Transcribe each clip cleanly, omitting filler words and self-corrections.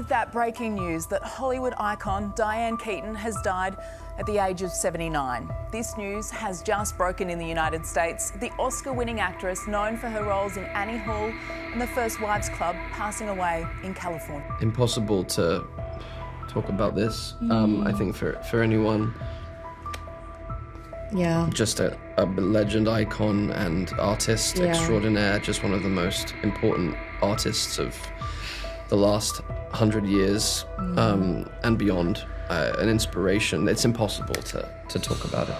with that breaking news that Hollywood icon Diane Keaton has died at the age of 79. This news has just broken in the United States. The Oscar-winning actress, known for her roles in Annie Hall and The First Wives Club, passing away in California. Impossible to talk about this, I think, for anyone. Yeah. Just a legend, icon and artist extraordinaire, just one of the most important artists of the last 100 years and beyond, an inspiration. It's impossible to talk about it.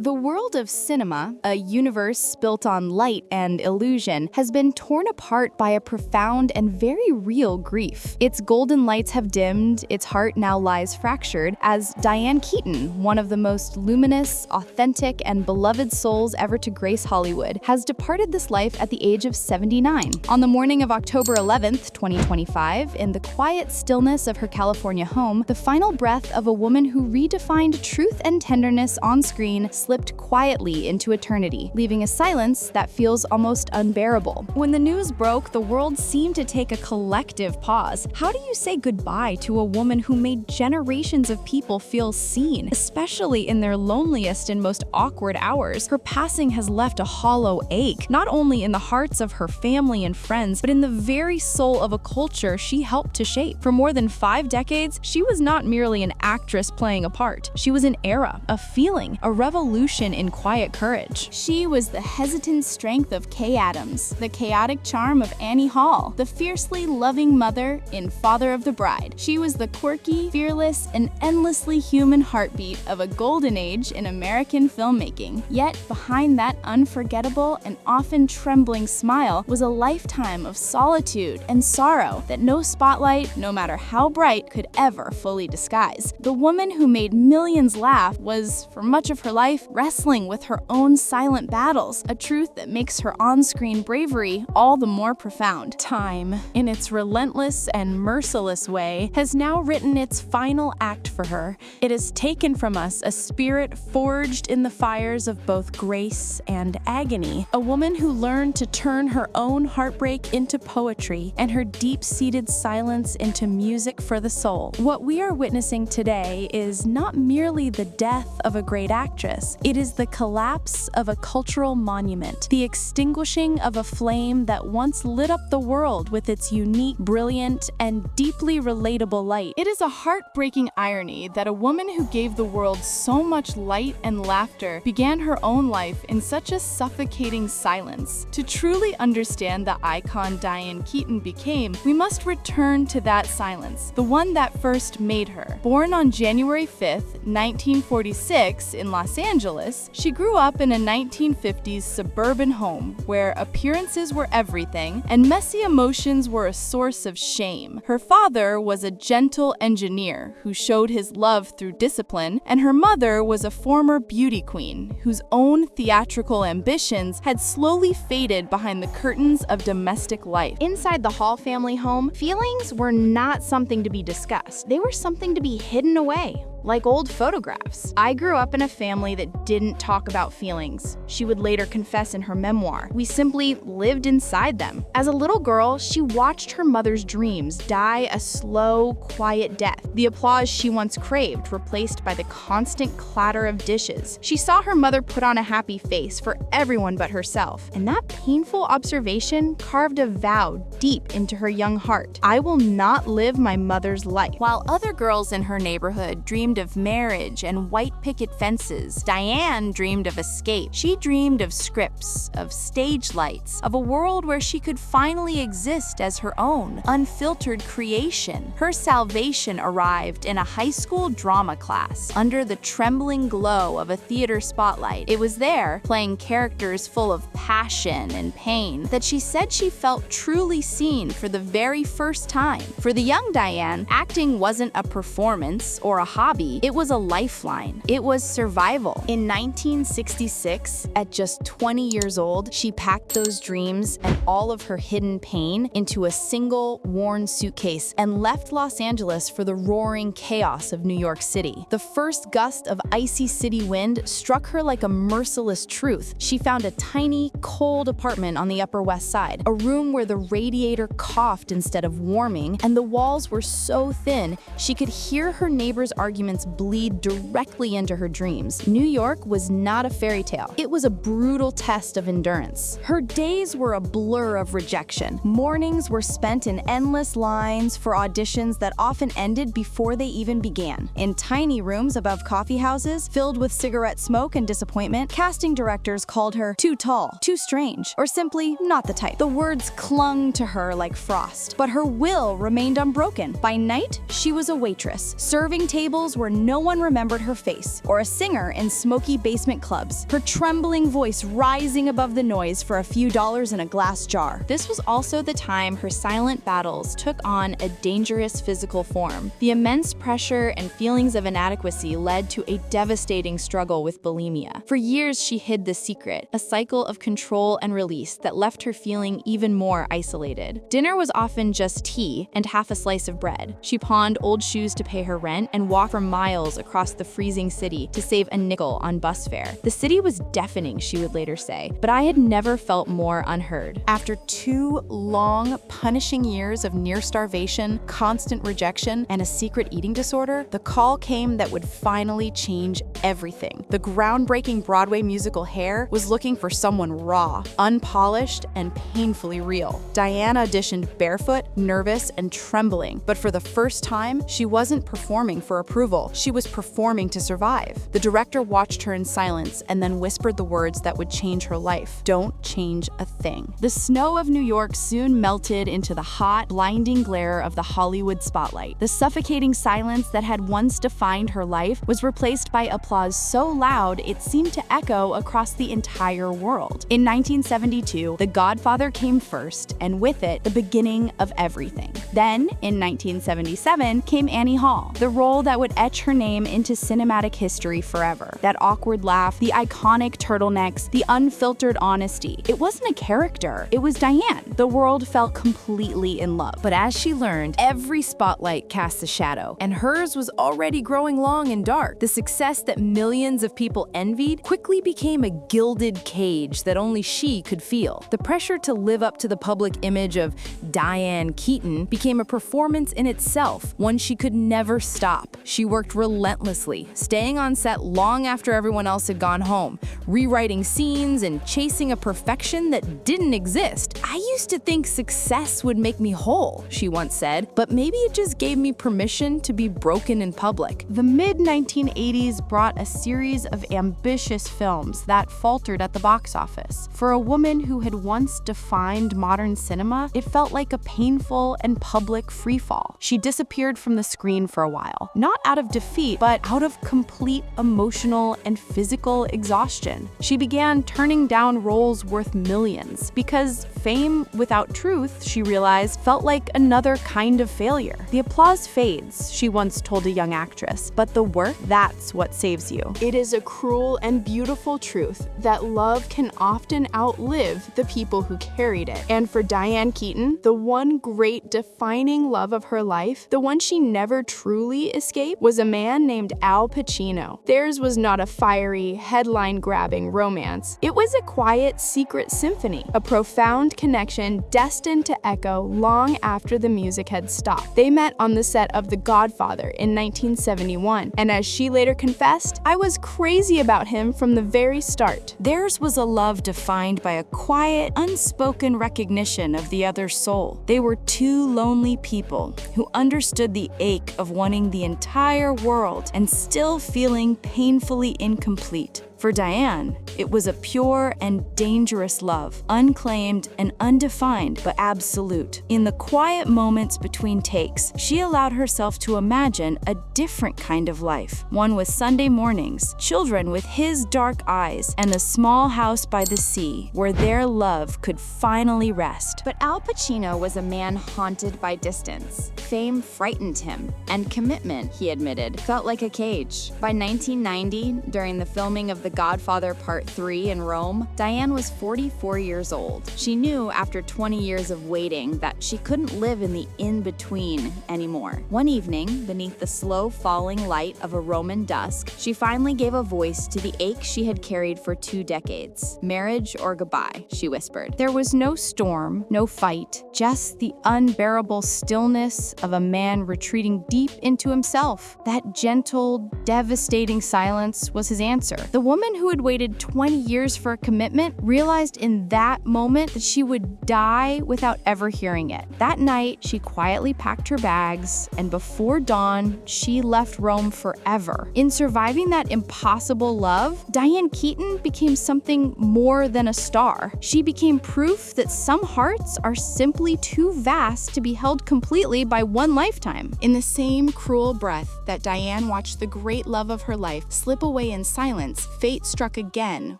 The world of cinema, a universe built on light and illusion, has been torn apart by a profound and very real grief. Its golden lights have dimmed, its heart now lies fractured, as Diane Keaton, one of the most luminous, authentic, and beloved souls ever to grace Hollywood, has departed this life at the age of 79. On the morning of October 11th, 2025, in the quiet stillness of her California home, the final breath of a woman who redefined truth and tenderness on screen slipped quietly into eternity, leaving a silence that feels almost unbearable. When the news broke, the world seemed to take a collective pause. How do you say goodbye to a woman who made generations of people feel seen, especially in their loneliest and most awkward hours? Her passing has left a hollow ache, not only in the hearts of her family and friends, but in the very soul of a culture she helped to shape. For more than 5 decades, she was not merely an actress playing a part. She was an era, a feeling, a revolution in quiet courage. She was the hesitant strength of Kay Adams, the chaotic charm of Annie Hall, the fiercely loving mother in Father of the Bride. She was the quirky, fearless, and endlessly human heartbeat of a golden age in American filmmaking. Yet, behind that unforgettable and often trembling smile was a lifetime of solitude and sorrow that no spotlight, no matter how bright, could ever fully disguise. The woman who made millions laugh was, for much of her life, wrestling with her own silent battles, a truth that makes her on-screen bravery all the more profound. Time, in its relentless and merciless way, has now written its final act for her. It has taken from us a spirit forged in the fires of both grace and agony, a woman who learned to turn her own heartbreak into poetry and her deep-seated silence into music for the soul. What we are witnessing today is not merely the death of a great actress. It is the collapse of a cultural monument, the extinguishing of a flame that once lit up the world with its unique, brilliant, and deeply relatable light. It is a heartbreaking irony that a woman who gave the world so much light and laughter began her own life in such a suffocating silence. To truly understand the icon Diane Keaton became, we must return to that silence, the one that first made her. Born on January 5th, 1946 in Los Angeles, she grew up in a 1950s suburban home where appearances were everything and messy emotions were a source of shame. Her father was a gentle engineer who showed his love through discipline, and her mother was a former beauty queen whose own theatrical ambitions had slowly faded behind the curtains of domestic life. Inside the Hall family home, feelings were not something to be discussed. They were something to be hidden away, like old photographs. I grew up in a family that didn't talk about feelings, she would later confess in her memoir. We simply lived inside them. As a little girl, she watched her mother's dreams die a slow, quiet death, the applause she once craved replaced by the constant clatter of dishes. She saw her mother put on a happy face for everyone but herself, and that painful observation carved a vow deep into her young heart. I will not live my mother's life. While other girls in her neighborhood dreamed of marriage and white picket fences, Diane dreamed of escape. She dreamed of scripts, of stage lights, of a world where she could finally exist as her own, unfiltered creation. Her salvation arrived in a high school drama class, under the trembling glow of a theater spotlight. It was there, playing characters full of passion and pain, that she said she felt truly seen for the very first time. For the young Diane, acting wasn't a performance or a hobby. hobby. It was a lifeline. It was survival. In 1966, at just 20 years old, she packed those dreams and all of her hidden pain into a single, worn suitcase and left Los Angeles for the roaring chaos of New York City. The first gust of icy city wind struck her like a merciless truth. She found a tiny, cold apartment on the Upper West Side, a room where the radiator coughed instead of warming, and the walls were so thin she could hear her neighbors' arguments bleed directly into her dreams. New York was not a fairy tale. It was a brutal test of endurance. Her days were a blur of rejection. Mornings were spent in endless lines for auditions that often ended before they even began. In tiny rooms above coffee houses, filled with cigarette smoke and disappointment, casting directors called her too tall, too strange, or simply not the type. The words clung to her like frost, but her will remained unbroken. By night, she was a waitress, serving tables where no one remembered her face, or a singer in smoky basement clubs, her trembling voice rising above the noise for a few dollars in a glass jar. This was also the time her silent battles took on a dangerous physical form. The immense pressure and feelings of inadequacy led to a devastating struggle with bulimia. For years, she hid the secret, a cycle of control and release that left her feeling even more isolated. Dinner was often just tea and half a slice of bread. She pawned old shoes to pay her rent and walked for miles across the freezing city to save a nickel on bus fare. The city was deafening, she would later say, but I had never felt more unheard. After 2 long, punishing years of near starvation, constant rejection, and a secret eating disorder, the call came that would finally change everything. The groundbreaking Broadway musical Hair was looking for someone raw, unpolished, and painfully real. Diane auditioned barefoot, nervous, and trembling, but for the first time, she wasn't performing for approval. She was performing to survive. The director watched her in silence and then whispered the words that would change her life. Don't change a thing. The snow of New York soon melted into the hot, blinding glare of the Hollywood spotlight. The suffocating silence that had once defined her life was replaced by applause so loud it seemed to echo across the entire world. In 1972, The Godfather came first, and with it, the beginning of everything. Then, in 1977, came Annie Hall, the role that would etch her name into cinematic history forever. That awkward laugh, the iconic turtlenecks, the unfiltered honesty. It wasn't a character, it was Diane. The world felt completely in love. But as she learned, every spotlight casts a shadow, and hers was already growing long and dark. The success that millions of people envied quickly became a gilded cage that only she could feel. The pressure to live up to the public image of Diane Keaton became a performance in itself, one she could never stop. She worked relentlessly, staying on set long after everyone else had gone home, rewriting scenes and chasing a perfection that didn't exist. I used to think success would make me whole, she once said, but maybe it just gave me permission to be broken in public. The mid-1980s brought a series of ambitious films that faltered at the box office. For a woman who had once defined modern cinema, it felt like a painful and public freefall. She disappeared from the screen for a while, not out of defeat, but out of complete emotional and physical exhaustion. She began turning down roles worth millions because fame without truth, she realized, felt like another kind of failure. The applause fades, she once told a young actress, but the work, that's what saves you. It is a cruel and beautiful truth that love can often outlive the people who carried it. And for Diane Keaton, the one great defining love of her life, the one she never truly escaped, was a man named Al Pacino. Theirs was not a fiery, headline-grabbing romance. It was a quiet, secret symphony, a profound connection destined to echo long after the music had stopped. They met on the set of The Godfather in 1971, and as she later confessed, I was crazy about him from the very start. Theirs was a love defined by a quiet, unspoken recognition of the other's soul. They were 2 lonely people who understood the ache of wanting the entire world and still feeling painfully incomplete. For Diane, it was a pure and dangerous love, unclaimed and undefined, but absolute. In the quiet moments between takes, she allowed herself to imagine a different kind of life, one with Sunday mornings, children with his dark eyes, and a small house by the sea where their love could finally rest. But Al Pacino was a man haunted by distance. Fame frightened him, and commitment, he admitted, felt like a cage. By 1990, during the filming of The Godfather Part 3 in Rome, Diane was 44 years old. She knew after 20 years of waiting that she couldn't live in the in-between anymore. One evening, beneath the slow falling light of a Roman dusk, she finally gave a voice to the ache she had carried for 2 decades. Marriage or goodbye, she whispered. There was no storm, no fight, just the unbearable stillness of a man retreating deep into himself. That gentle, devastating silence was his answer. The woman who had waited 20 years for a commitment realized in that moment that she would die without ever hearing it. That night, she quietly packed her bags, and before dawn, she left Rome forever. In surviving that impossible love, Diane Keaton became something more than a star. She became proof that some hearts are simply too vast to be held completely by one lifetime. In the same cruel breath that Diane watched the great love of her life slip away in silence, fate struck again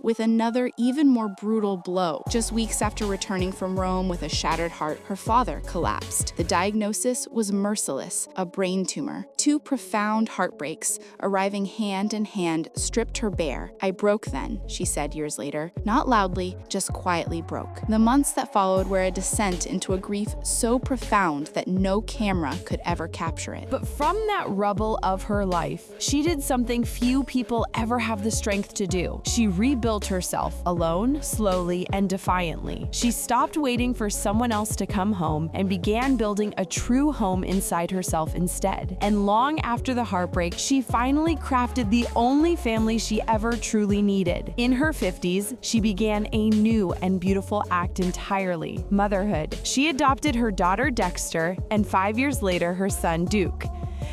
with another even more brutal blow. Just weeks after returning from Rome with a shattered heart, her father collapsed. The diagnosis was merciless, a brain tumor. 2 profound heartbreaks, arriving hand in hand, stripped her bare. I broke then, she said years later. Not loudly, just quietly broke. The months that followed were a descent into a grief so profound that no camera could ever capture it. But from that rubble of her life, she did something few people ever have the strength to do. She rebuilt herself alone, slowly, and defiantly. She stopped waiting for someone else to come home and began building a true home inside herself instead. And long after the heartbreak, she finally crafted the only family she ever truly needed. In her 50s, she began a new and beautiful act entirely: motherhood. She adopted her daughter Dexter, and 5 years later, her son Duke.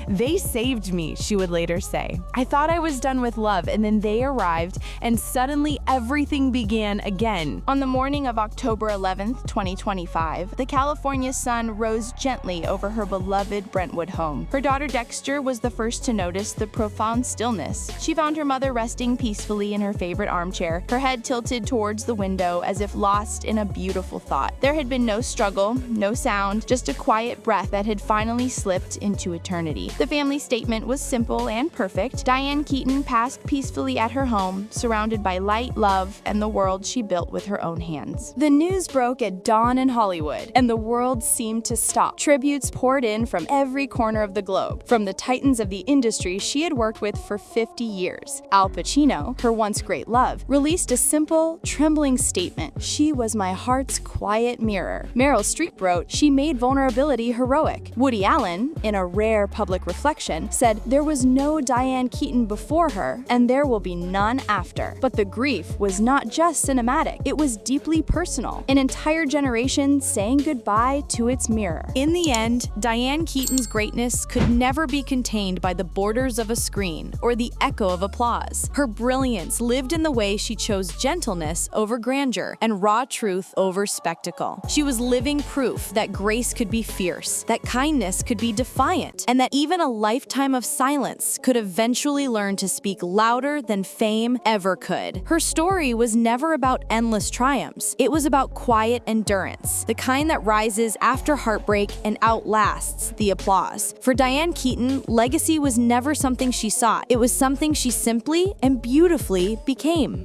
They saved me, she would later say. I thought I was done with love, and then they arrived, and suddenly everything began again. On the morning of October 11th, 2025, the California sun rose gently over her beloved Brentwood home. Her daughter Dexter was the first to notice the profound stillness. She found her mother resting peacefully in her favorite armchair, her head tilted towards the window as if lost in a beautiful thought. There had been no struggle, no sound, just a quiet breath that had finally slipped into eternity. The family statement was simple and perfect. Diane Keaton passed peacefully at her home, surrounded by light, love, and the world she built with her own hands. The news broke at dawn in Hollywood, and the world seemed to stop. Tributes poured in from every corner of the globe, from the titans of the industry she had worked with for 50 years. Al Pacino, her once great love, released a simple, trembling statement: "She was my heart's quiet mirror." Meryl Streep wrote, "She made vulnerability heroic." Woody Allen, in a rare public reflection, said, "There was no Diane Keaton before her, and there will be none after." But the grief was not just cinematic, it was deeply personal. An entire generation saying goodbye to its mirror. In the end, Diane Keaton's greatness could never be contained by the borders of a screen or the echo of applause. Her brilliance lived in the way she chose gentleness over grandeur and raw truth over spectacle. She was living proof that grace could be fierce, that kindness could be defiant, and that even a lifetime of silence could eventually learn to speak louder than fame ever could. Her story was never about endless triumphs. It was about quiet endurance, the kind that rises after heartbreak and outlasts the applause. For Diane Keaton, legacy was never something she sought. It was something she simply and beautifully became.